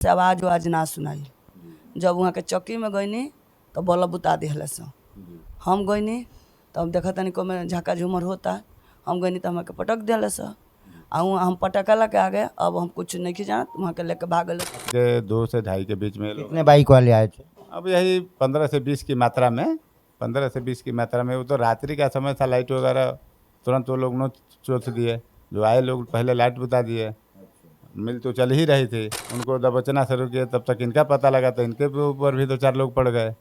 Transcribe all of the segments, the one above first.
से आवाज वाज ना सुनाई। जब वहाँ के चौकी में गईनी तो बल्ब बुता दिहले से हम गईनी तब देखा तनी को में झाका झूमर होता। हम गईनी तो हम के पटक दिले से हम पटकला के आगे अब हम कुछ नहीं जानत वहाँ के लेके भागल के 2 से 2.5 के बीच में कितने बाइक वाले आए थे? अब यही 15 से 20 की मात्रा में 15 से 20 की मात्रा में। वो तो रात्रि का समय था, लाइट वगैरह तुरंत वो लोग नोच चोच दिए। जो आए लोग पहले लाइट बुता दिए। मिल तो चल ही रही थी, उनको दबोचना शुरू किया तब तक इनका पता लगा तो इनके ऊपर भी 2-4 लोग पड़ गए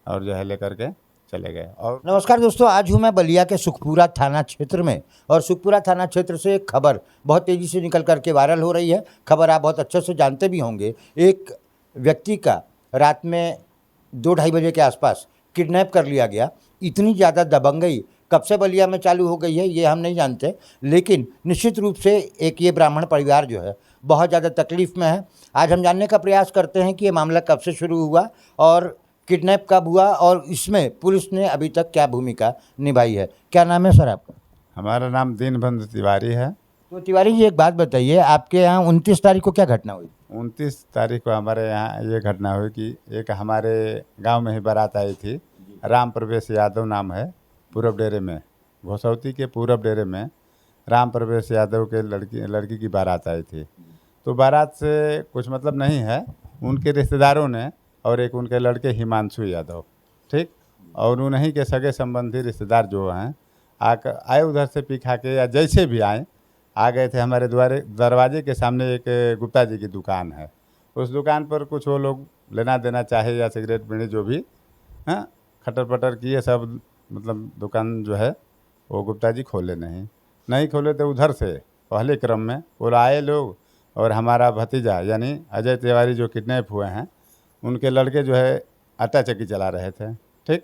और जो है लेकर के चले गए। और नमस्कार दोस्तों, आज हूँ मैं बलिया के सुखपुरा थाना क्षेत्र में और सुखपुरा थाना क्षेत्र से एक खबर बहुत तेज़ी से निकल करके वायरल हो रही है। खबर आप बहुत अच्छे से जानते भी होंगे। एक व्यक्ति का रात में 2-2:30 बजे के आसपास किडनैप कर लिया गया। इतनी ज़्यादा दबंगई कब से बलिया में चालू हो गई है ये हम नहीं जानते, लेकिन निश्चित रूप से एक ये ब्राह्मण परिवार जो है बहुत ज़्यादा तकलीफ़ में है। आज हम जानने का प्रयास करते हैं कि ये मामला कब से शुरू हुआ और किडनैप कब हुआ और इसमें पुलिस ने अभी तक क्या भूमिका निभाई है। क्या नाम है सर आपका? हमारा नाम दीनबंधु तिवारी है। तो तिवारी जी, एक बात बताइए, आपके यहाँ 29 तारीख को क्या घटना हुई? 29 तारीख को हमारे यहाँ ये घटना हुई कि एक हमारे गांव में ही बारात आई थी। राम प्रवेश यादव नाम है, पूरब डेरे में, घोसौती के पूरब डेरे में राम प्रवेश यादव के लड़की की बारात आई थी। तो बारात से कुछ मतलब नहीं है, उनके रिश्तेदारों ने और एक उनके लड़के हिमांशु यादव, ठीक, और उन्हीं के सगे संबंधी रिश्तेदार जो हैं आए उधर से पी खा के या जैसे भी आए आ गए थे। हमारे दरवाजे के सामने एक गुप्ता जी की दुकान है, उस दुकान पर कुछ वो लोग लेना देना चाहे या सिगरेट बीड़ी जो भी हाँ खटर पटर किए सब, मतलब दुकान जो है वो गुप्ता जी खोले नहीं खोले। तो उधर से पहले क्रम में वो आए लोग और हमारा भतीजा यानी अजय तिवारी जो किडनैप हुए हैं उनके लड़के जो है आटा चक्की चला रहे थे, ठीक,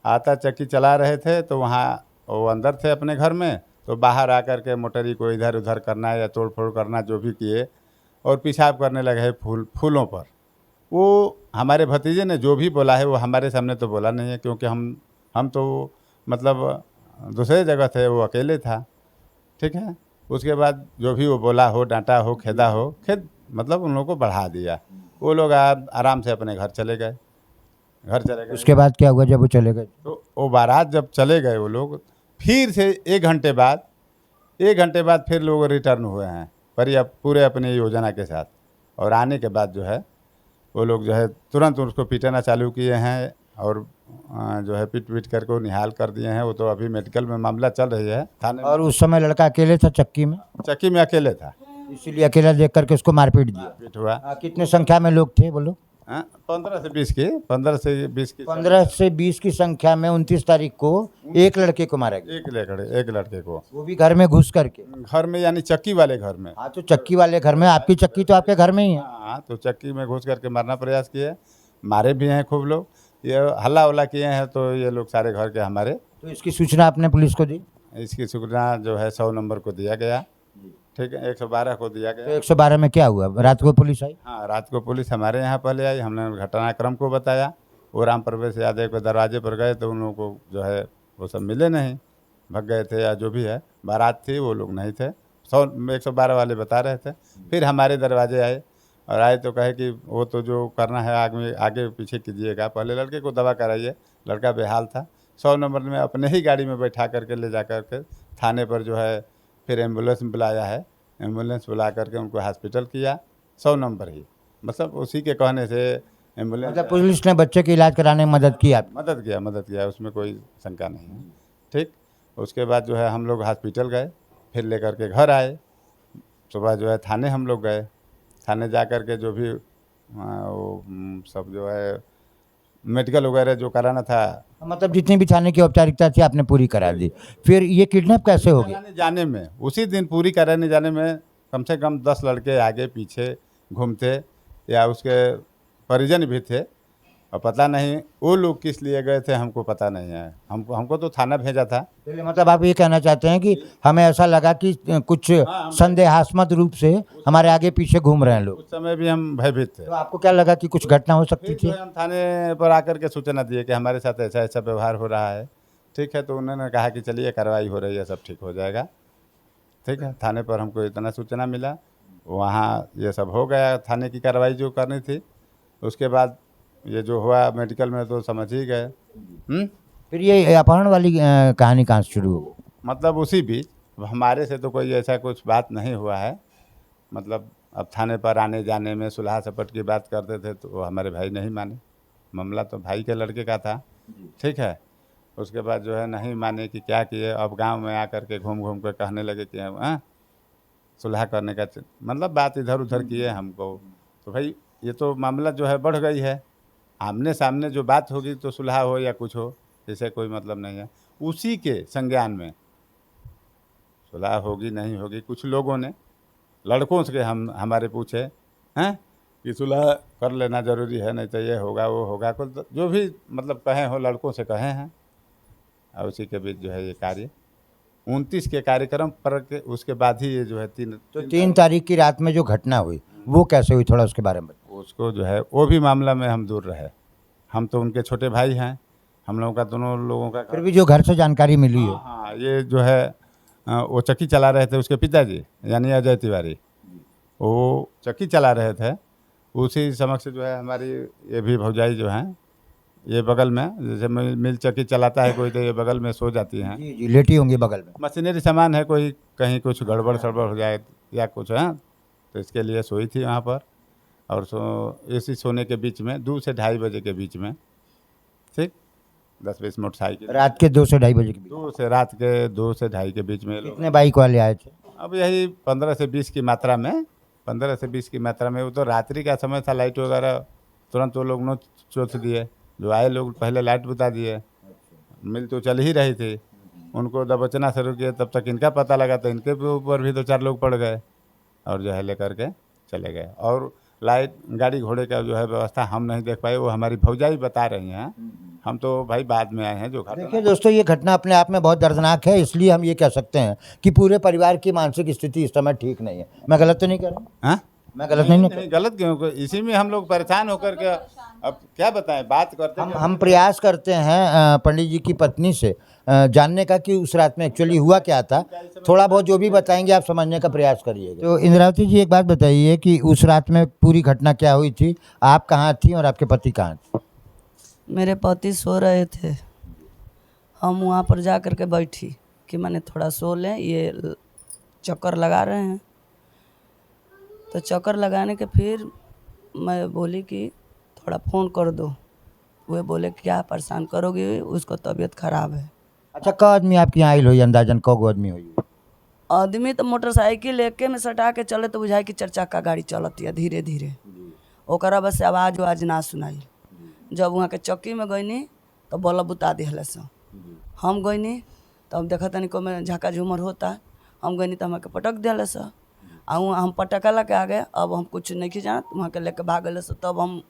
आटा चक्की चला रहे थे। तो वहाँ वो अंदर थे अपने घर में, तो बाहर आकर के मोटरी को इधर उधर करना या तोड़ फोड़ करना जो भी किए और पेशाब करने लगे फूलों पर। वो हमारे भतीजे ने जो भी बोला है वो हमारे सामने तो बोला नहीं है, क्योंकि हम तो मतलब दूसरे जगह थे, वो अकेले था, ठीक है। उसके बाद जो भी वो बोला हो, डांटा हो, खेदा हो, खेद मतलब उन लोगों को बढ़ा दिया। वो लोग आराम से अपने घर चले गए। उसके बाद क्या हुआ जब वो चले गए? तो वो बारात जब चले गए वो लोग, फिर से 1 घंटे बाद फिर लोग रिटर्न हुए हैं पूरे अपनी योजना के साथ। और आने के बाद जो है वो लोग जो है तुरंत उसको पीटना चालू किए हैं और जो है पीट करके निहाल कर दिए हैं। वो तो अभी मेडिकल में मामला चल रही है थाने। और उस समय लड़का अकेले था चक्की में अकेले था, इसीलिए अकेला देख करके उसको मारपीट दिया। हुआ। कितने संख्या में लोग थे बोलो? 15 से 20 की 15 से 20 की संख्या में 29 तारीख को एक लड़के को मारा गया। एक लड़के को, वो भी घर में घुस करके। घर में यानी चक्की वाले घर में। हाँ, तो चक्की वाले घर में, आपकी चक्की तो आपके घर में ही है। हाँ, तो चक्की में घुस करके मारना प्रयास किए, मारे भी हैं खूब लोग, ये हल्ला उल्ला किए हैं। तो ये लोग सारे घर के हमारे। तो इसकी सूचना आपने पुलिस को दी? इसकी सूचना जो है 100 नंबर को दिया गया, ठीक है, 112 को दिया गया। तो 112 में क्या हुआ? रात को पुलिस आई? हाँ, रात को पुलिस हमारे यहाँ पहले आई। हमने घटनाक्रम को बताया। वो राम प्रवेश यादव के दरवाजे पर गए तो उन लोगों को जो है वो सब मिले नहीं, भग गए थे या जो भी है। बारात थी, वो लोग नहीं थे। 112 वाले बता रहे थे। फिर हमारे दरवाजे आए और आए तो कहे कि वो तो जो करना है आगे पीछे कीजिएगा, पहले लड़के को दवा कराइए। लड़का बेहाल था। 100 नंबर में अपने ही गाड़ी में बैठा करके ले जा करके थाने पर जो है फिर एम्बुलेंस बुलाया है। एम्बुलेंस बुला करके उनको हॉस्पिटल किया। 100 नंबर ही, मतलब उसी के कहने से एम्बुलेंस। मतलब पुलिस ने बच्चे के इलाज कराने में मदद की? आप मदद किया, उसमें कोई शंका नहीं है, ठीक। उसके बाद जो है हम लोग हॉस्पिटल गए, फिर लेकर के घर आए। सुबह जो है थाने हम लोग गए। थाने जा कर के जो भी वो सब जो है मेडिकल वगैरह जो कराना था, मतलब जितनी भी थाने की औपचारिकता थी आपने पूरी करा दी। फिर ये किडनैप कैसे हो गया? जाने में उसी दिन पूरी कराने जाने में कम से कम 10 लड़के आगे पीछे घूमते या उसके परिजन भी थे। और पता नहीं वो लोग किस लिए गए थे, हमको पता नहीं है। हमको तो थाना भेजा था। मतलब आप ये कहना चाहते हैं कि हमें ऐसा लगा कि कुछ संदेहास्पद रूप से हमारे आगे पीछे घूम रहे हैं लोग। उस समय भी हम भयभीत थे। तो आपको क्या लगा कि कुछ घटना हो सकती थी? हम थाने पर आकर के सूचना दिए कि हमारे साथ ऐसा ऐसा व्यवहार हो रहा है, ठीक है। तो उन्होंने कहा कि चलिए कार्रवाई हो रही है, सब ठीक हो जाएगा, ठीक है। थाने पर हमको इतना सूचना मिला। वहाँ ये सब हो गया, थाने की कार्रवाई जो करनी थी। उसके बाद ये जो हुआ मेडिकल में तो समझ ही गए। फिर ये अपहरण वाली कहानी कहाँ से शुरू हो? मतलब उसी बीच हमारे से तो कोई ऐसा कुछ बात नहीं हुआ है। मतलब अब थाने पर आने जाने में सुलह सपट की बात करते थे तो वो हमारे भाई नहीं माने। मामला तो भाई के लड़के का था, ठीक है। उसके बाद जो है नहीं माने कि क्या किए। अब गांव में आकर के घूम घूम कर कहने लगे कि हाँ सुलह करने का मतलब बात इधर उधर किए हमको। तो भाई ये तो मामला जो है बढ़ गई है। आमने सामने जो बात होगी तो सुलह हो या कुछ हो, इसे कोई मतलब नहीं है। उसी के संज्ञान में सुलह होगी नहीं होगी, कुछ लोगों ने लड़कों से हमारे पूछे हैं कि सुलह कर लेना ज़रूरी है, नहीं तो ये होगा वो होगा, कुछ जो भी मतलब कहे हो लड़कों से कहे हैं। और उसी के बीच जो है ये कार्य 29 के कार्यक्रम पर के उसके बाद ही ये जो है 3 तारीख की रात में जो घटना हुई वो कैसे हुई, थोड़ा उसके बारे में बताइए। उसको जो है वो भी मामला में हम दूर रहे। हम तो उनके छोटे भाई हैं, हम लोगों का दोनों लोगों का। फिर भी जो घर से जानकारी मिली है, हाँ ये जो है वो चक्की चला रहे थे उसके पिताजी यानी अजय तिवारी, वो चक्की चला रहे थे। उसी समक्ष जो है हमारी ये भी भौजाई जो हैं ये बगल में, जैसे मिल चक्की चलाता है कोई तो ये बगल में सो जाती हैं। जी जी लेटी होंगी बगल में। मशीनरी सामान है, कोई कहीं कुछ गड़बड़ सड़बड़ हो जाए या कुछ है तो इसके लिए सोई थी वहाँ पर। और इसी सोने के बीच में 2 से 2:30 बजे के बीच में, ठीक 10-20 मोटरसाइकिल रात के 2 से 2:30 बजे के बीच। रात के 2 से 2:30 के बीच में लोग कितने बाइक वाले आए थे? अब यही 15 से 20 की मात्रा में, 15 से 20 की मात्रा में। वो तो रात्रि का समय था, लाइट वगैरह तुरंत वो लोग नोच चोथ दिए। जो आए लोग पहले लाइट बुता दिए, मिल तो चल ही रही थी। उनको दबोचना शुरू किया, तब तक इनका पता लगा तो इनके ऊपर भी 2-4 लोग पड़ गए और जो है लेकर के चले गए। और लाइट गाड़ी घोड़े का जो है व्यवस्था हम नहीं देख पाए, वो हमारी भौजाई बता रही हैं। हम तो भाई बाद में आए हैं जो घटना। देखिए दोस्तों, ये घटना अपने आप में बहुत दर्दनाक है, इसलिए हम ये कह सकते हैं कि पूरे परिवार की मानसिक स्थिति इस समय ठीक नहीं है। मैं गलत तो नहीं कह रहा हूँ? हाँ मैं गलत नहीं, नहीं गलत क्यों, इसी में हम लोग परेशान होकर के अब क्या बताएं, बात करते हम प्रयास करते हैं पंडित जी की पत्नी से जानने का कि उस रात में एक्चुअली हुआ क्या था। थोड़ा बहुत जो भी बताएंगे आप समझने का प्रयास करिएगा। तो इंद्रावती जी एक बात बताइए कि उस रात में पूरी घटना क्या हुई थी, आप कहाँ थी और आपके पति कहाँ थे? मेरे पति सो रहे थे, हम वहाँ पर जा कर के बैठी कि मैंने थोड़ा सो लें, ये चक्कर लगा रहे हैं। तो चक्कर लगाने के फिर मैं बोली कि थोड़ा फ़ोन कर दो। वे बोले क्या परेशान करोगी, उसको तबीयत ख़राब है। अच्छा, क आदमी आपके यहाँ आयल हो, अंदाजन क गो आदमी हुई? आदमी तो मोटरसाइकिल एके में सटा के चले तो बुझाई कि 4 चक्का गाड़ी चलती है धीरे धीरे। ओकरा बस आवाज़ ना सुनाई। जब वहाँ के चक्की में गईनी तो बल्ब बुता दिहले से। हम गईनी तब देखा तनी को में झाका झूमर होता, हम गईनी तो हमके पटक दिले से। हम पटकला के आ गए। अब हम कुछ नहीं जानत, वहाँ के लेके भाग गए से। तब हम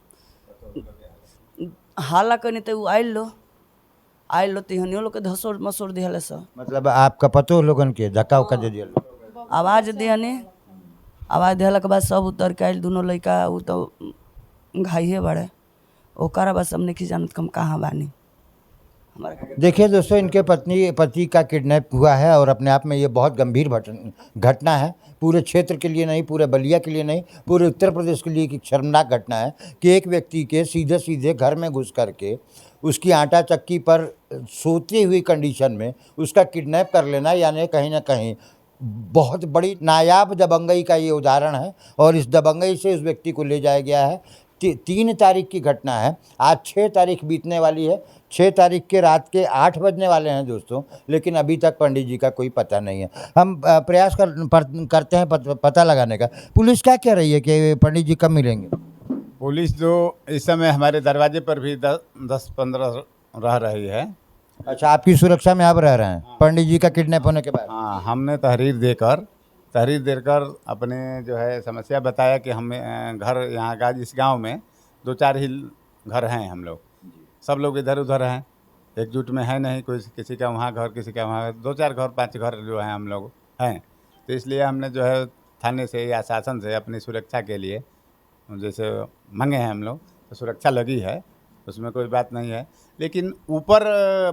हाला कनी तो वो आयल लो तिहनियो लोग के धसोर मसोर दिहले से। मतलब आपका पतो लोगन के धक्का उक्का दे दिया? आवाज़ दिहनी, आवाज़ दिहला के बाद सब उतर के आयल। दोनों लड़का वो तो घाइए बड़े, ओकरा बस हम नहीं जानत हम कहाँ बानी। देखिए दोस्तों, इनके पति का किडनैप हुआ है और अपने आप में ये बहुत गंभीर घटना है। पूरे क्षेत्र के लिए नहीं, पूरे बलिया के लिए नहीं, पूरे उत्तर प्रदेश के लिए एक शर्मनाक घटना है कि एक व्यक्ति के सीधे सीधे घर में घुस करके उसकी आटा चक्की पर सोती हुई कंडीशन में उसका किडनैप कर लेना, यानी कहीं ना कहीं बहुत बड़ी नायाब दबंगई का ये उदाहरण है। और इस दबंगई से उस व्यक्ति को ले जाया गया है। 3 तारीख की घटना है, आज 6 तारीख बीतने वाली है। 6 तारीख के रात के 8 बजने वाले हैं दोस्तों, लेकिन अभी तक पंडित जी का कोई पता नहीं है। हम प्रयास करते हैं पता लगाने का। पुलिस क्या कह रही है कि पंडित जी कब मिलेंगे? पुलिस जो इस समय हमारे दरवाजे पर भी 10-15 रह रही है। अच्छा, आपकी सुरक्षा में आप रह रहे हैं पंडित जी का किडनैप होने के बाद? हाँ, हमने तहरीर देकर अपने जो है समस्या बताया कि हमें घर यहाँ का इस गांव में 2-4 ही घर हैं। हम लोग सब लोग इधर उधर हैं, एकजुट में है नहीं। कोई किसी का वहाँ घर, किसी का वहाँ, 2-4 घर 5 घर जो हैं हम लोग हैं। तो इसलिए हमने जो है थाने से या शासन से अपनी सुरक्षा के लिए जैसे मंगे हैं हम लोग, तो सुरक्षा लगी है, उसमें कोई बात नहीं है। लेकिन ऊपर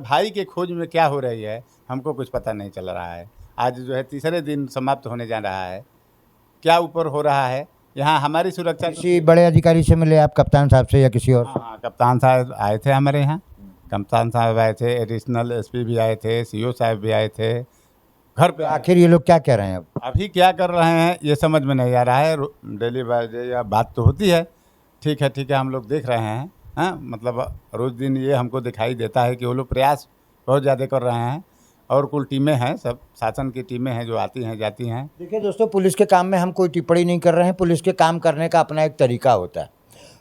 भाई के खोज में क्या हो रही है हमको कुछ पता नहीं चल रहा है। आज जो है तीसरे दिन समाप्त होने जा रहा है क्या ऊपर हो रहा है। यहाँ हमारी सुरक्षा किसी बड़े अधिकारी से मिले आप, कप्तान साहब से या किसी और से? हाँ, कप्तान साहब आए थे हमारे यहाँ, कप्तान साहब आए थे, एडिशनल एसपी भी आए थे, सीओ साहब भी आए थे घर पे। आखिर ये लोग क्या कह रहे हैं अब? अभी क्या कर रहे हैं ये समझ में नहीं आ रहा है। डेली बाय डे या बात तो होती है, ठीक है हम लोग देख रहे हैं। हाँ, मतलब रोज़ दिन ये हमको दिखाई देता है कि वो लोग प्रयास बहुत ज़्यादा कर रहे हैं, और कुल टीमें हैं, सब शासन की टीमें हैं जो आती हैं जाती हैं। देखिए दोस्तों, पुलिस के काम में हम कोई टिप्पणी नहीं कर रहे हैं। पुलिस के काम करने का अपना एक तरीका होता है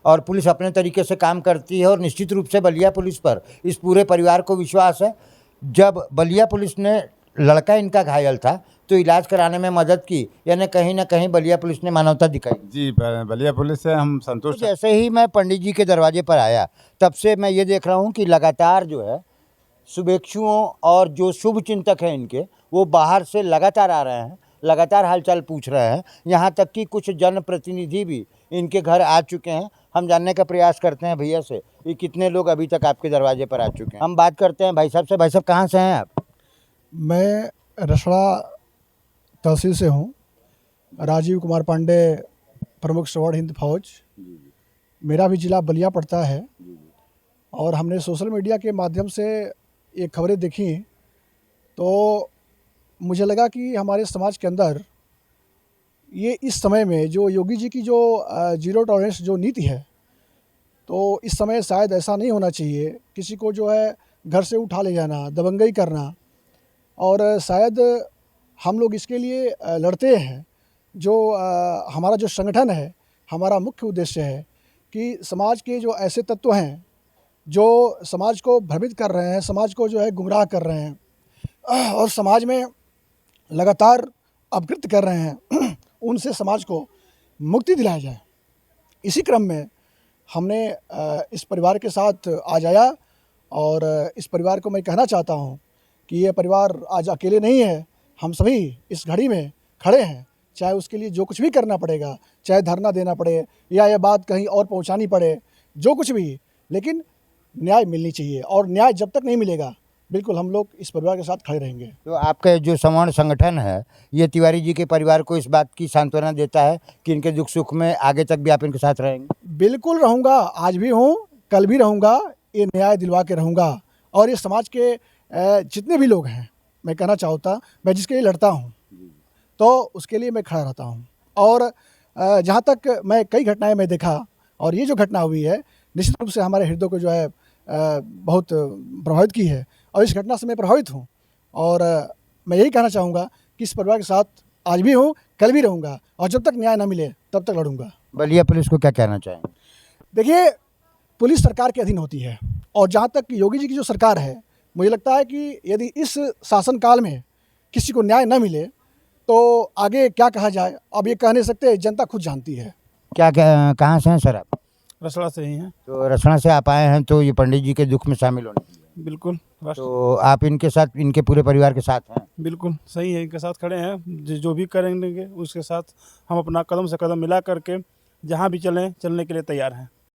और पुलिस अपने तरीके से काम करती है, और निश्चित रूप से बलिया पुलिस पर इस पूरे परिवार को विश्वास है। जब बलिया पुलिस ने लड़का इनका घायल था तो इलाज कराने में मदद की, यानी कहीं ना कहीं बलिया पुलिस ने मानवता दिखाई। जी, बलिया पुलिस से हम संतुष्ट हैं। जैसे ही मैं पंडित जी के दरवाजे पर आया तब से मैं ये देख रहा हूँ कि लगातार जो है शुभेच्छुओं और जो शुभ चिंतक हैं इनके, वो बाहर से लगातार आ रहे हैं, लगातार हालचाल पूछ रहे हैं। यहाँ तक कि कुछ जनप्रतिनिधि भी इनके घर आ चुके हैं। हम जानने का प्रयास करते हैं भैया से कि कितने लोग अभी तक आपके दरवाजे पर आ चुके हैं। हम बात करते हैं भाई साहब से। भाई साहब, कहाँ से हैं आप? मैं रसड़ा तहसील से हूँ। राजीव कुमार पांडे, प्रमुख सवार्ड हिंद फौज। मेरा भी ज़िला बलिया पड़ता है, और हमने सोशल मीडिया के माध्यम से ये खबरें देखी तो मुझे लगा कि हमारे समाज के अंदर ये इस समय में जो योगी जी की जो जीरो टॉलरेंस जो नीति है, तो इस समय शायद ऐसा नहीं होना चाहिए। किसी को जो है घर से उठा ले जाना, दबंगई करना, और शायद हम लोग इसके लिए लड़ते हैं। जो हमारा जो संगठन है, हमारा मुख्य उद्देश्य है कि समाज के जो ऐसे तत्व हैं जो समाज को भ्रमित कर रहे हैं, समाज को जो है गुमराह कर रहे हैं और समाज में लगातार अपकृत्य कर रहे हैं, उनसे समाज को मुक्ति दिलाया जाए। इसी क्रम में हमने इस परिवार के साथ आज आया, और इस परिवार को मैं कहना चाहता हूँ कि ये परिवार आज अकेले नहीं है। हम सभी इस घड़ी में खड़े हैं, चाहे उसके लिए जो कुछ भी करना पड़ेगा, चाहे धरना देना पड़े या ये बात कहीं और पहुंचानी पड़े, जो कुछ भी, लेकिन न्याय मिलनी चाहिए। और न्याय जब तक नहीं मिलेगा, बिल्कुल हम लोग इस परिवार के साथ खड़े रहेंगे। तो आपका जो सवर्ण संगठन है, ये तिवारी जी के परिवार को इस बात की सांत्वना देता है कि इनके दुख सुख में आगे तक भी आप इनके साथ रहेंगे? बिल्कुल रहूँगा, आज भी हूँ, कल भी रहूँगा। ये न्याय दिलवा के रहूँगा। और ये समाज के जितने भी लोग हैं, मैं कहना चाहता, मैं जिसके लिए लड़ता हूँ तो उसके लिए मैं खड़ा रहता हूँ। और जहाँ तक मैं कई घटनाएं मैं देखा, और ये जो घटना हुई है निश्चित रूप से हमारे हृदय को जो है बहुत प्रभावित की है, और इस घटना से मैं प्रभावित हूँ। और मैं यही कहना चाहूँगा कि इस परिवार के साथ आज भी हूँ, कल भी रहूँगा, और जब तक न्याय ना मिले तब तक लड़ूंगा। बलिया पुलिस को क्या कहना चाहेंगे? देखिए, पुलिस सरकार के अधीन होती है, और जहाँ तक योगी जी की जो सरकार है, मुझे लगता है कि यदि इस शासनकाल में किसी को न्याय न मिले तो आगे क्या कहा जाए, अब ये कह नहीं सकते, जनता खुद जानती है। कहाँ से हैं सर आप? रसड़ा से ही हैं। तो रसना से आप आए हैं तो ये पंडित जी के दुख में शामिल होने के लिए। बिल्कुल तो आप इनके साथ, इनके पूरे परिवार के साथ हैं? बिल्कुल सही है, इनके साथ खड़े हैं। जो भी करेंगे उसके साथ हम अपना कदम से कदम मिला करके जहाँ भी चलें, चलने के लिए तैयार हैं।